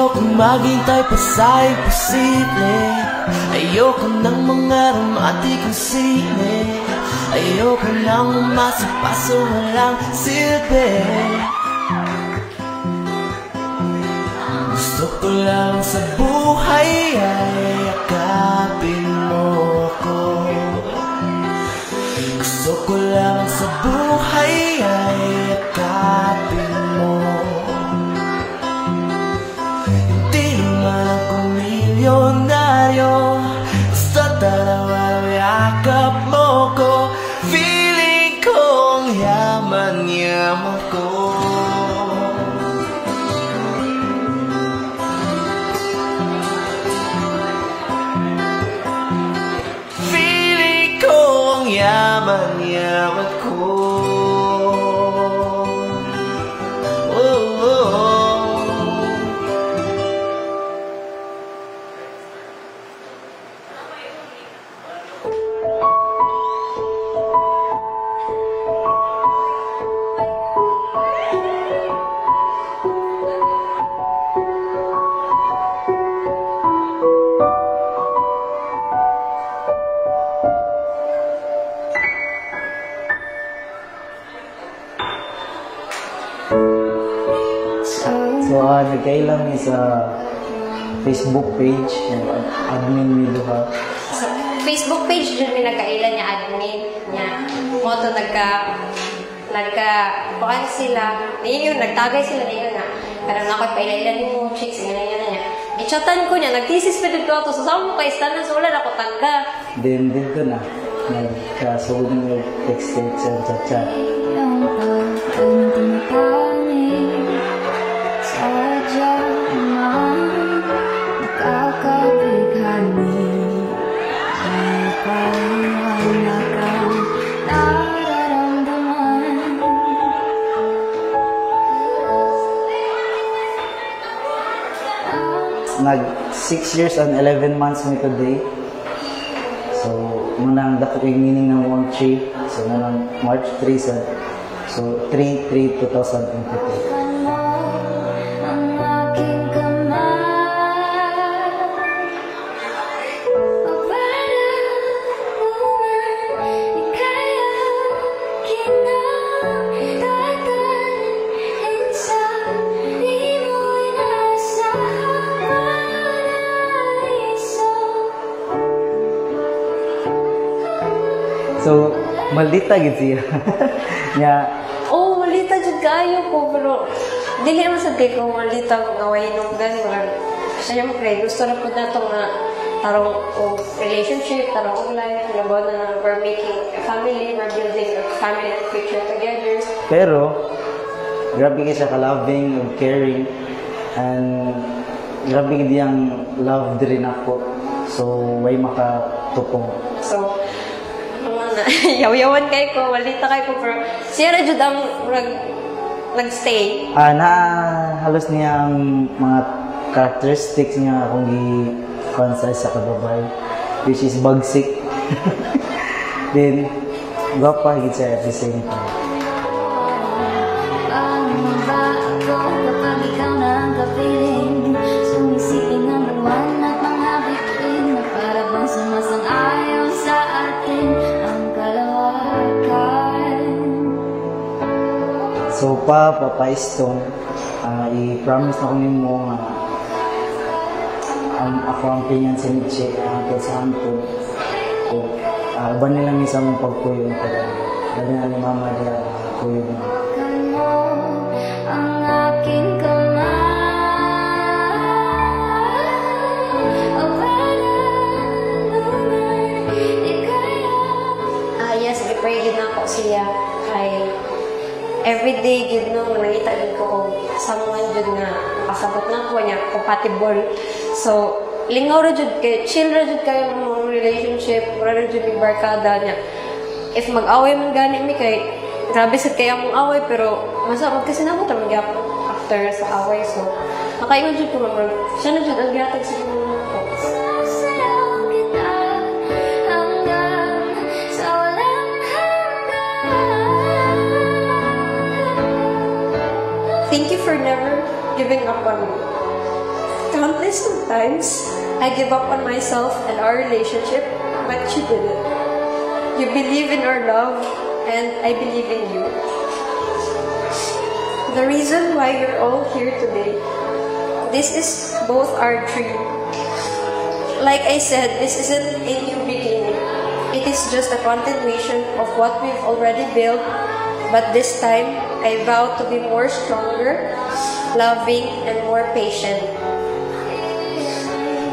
Ayokong maghintay pa sa imposible. Ayoko ng mga romantikong sine. Ayoko nang umasa-paso walang silbi. Gusto ko lang sa buhay ay yakapin mo ako. Gusto ko lang sa buhay ay yakapin mo. Hindi naman ako milyonaryo, basta dalawa yakap mo ko. Feeling kong yaman-yaman ko. Feeling kong yaman-yaman ko. So, nagkailang ni sa Facebook page, yung admin ni Duha. So, Facebook page dyan may nagkailan niya admin niya. Moto bukan sila. Yun, nagtagay sila niyo na. Pero nakot pa ilan yung chicks, ganyan niya. Ichatan ko niya, nagtisis pa dito ako. So, saan mo kayo stand so wala ako tangga. Then, dito na. Nagkasugod ng text sa chat. Nag 6 years and 11 months me today. So, munang dako yung meaning ng 1-3. So, munang March 3 sa. So, 3/3/2023. So, malita gid siya. Nya, oh, malita jud kayo ko pero dili man sad kay ko malita nga way nunggan murag. Siyempre, gusto na po nato nga tarong relationship, tarong life, about na we're making a family, we're building a family and future together. pero grabe siya ka-loving and caring, and grabe gid yang love din ako. So, way makatupong. So, yaw-yawan kayo ko, malita kayo ko, pero siya na jud ang nag-stay. Na halos niyang mga characteristics niya akong i-concise sa kababay, which is bagsik. Then, gwapa higit siya at the same time. So, papaistong, i-promise na ko nimo nga ako ang pinyan sa Nietzsche, ang sa Anton. So, ba nilang isang pagpuyo ng tagal. Dali na ni Mama niya puyo na. Yes, i-pray din ako siya kay everyday gid no nangita gid ko someone jud nga pasabot na ko niya compatible. So lingaw ra jud kay chill ra jud kayo mo relationship, ra jud ni barkada niya. If mag-away man gani mi kay grabe sad kay among away pero masabot kasi namo ta magyapon after sa away. So nakaingon jud ko man siya na jud ang gihatag sa ko. Thank you for never giving up on me. Honestly, sometimes I give up on myself and our relationship, but you didn't. You believe in our love, and I believe in you. The reason why you're all here today, this is both our dream. Like I said, this isn't a new beginning. It is just a continuation of what we've already built, but this time, I vow to be more stronger, loving, and more patient.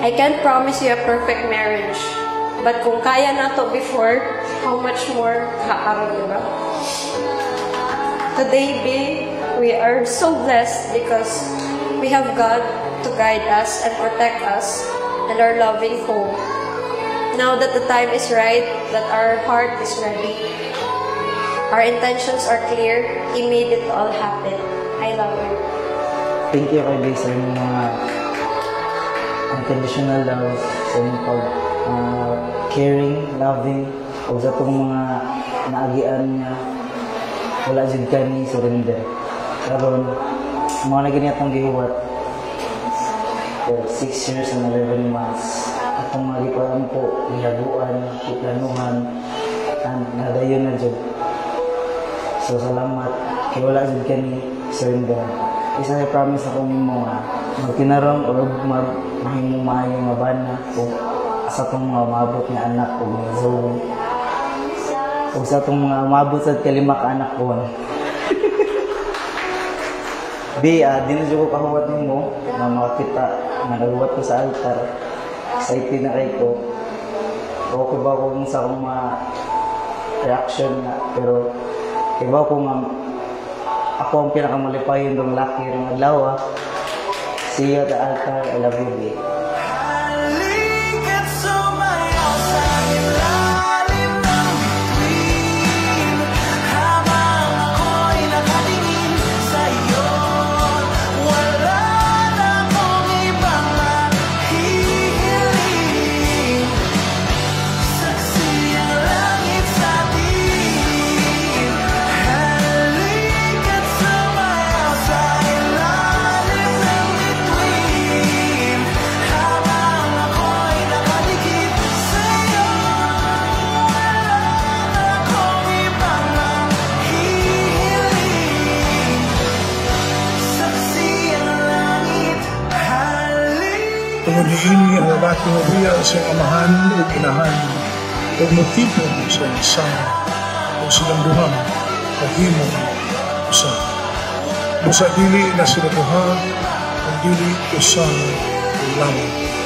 I can't promise you a perfect marriage, but kung kaya na to before, how much more kaaron, diba? Today, babe, we are so blessed because we have God to guide us and protect us and our loving home. Now that the time is right, that our heart is ready, our intentions are clear, He made it all happen. I love you. Thank you kay Bay sa inyong mga unconditional love, sa inyong caring, loving, o sa itong mga naagian niya, wala dyan ka ni surrender. Karon, mga naginatang gihuwat, 6 years and 11 months, atong mga giparan po, ihaguan, iplanuhan, and nadayon na dyan. So, salamat. Kaya wala dyan ka ni surrender. Isa na promise ako mo nga, magtinarong o mahimong maayong nga bana o sa itong mga umabot nga anak o mga zone. O sa itong mga umabot sa kalima ka anak ko. Di na dyan ko kahuwat mo na makakita na nagahuwat ko sa altar. Excited na kayo ko. Okay ba ko sa akong mga reaction na, pero iba ko nga ako ang pinakamalipayon ng laki ng adlaw. See you at the altar. I love you, babe. Tungod niini ang lalaki nga biya sa amahan o inahan o motibo sa isa o silang duha kahimong usa. Busa dili na sila duha ang dili usa o lamang.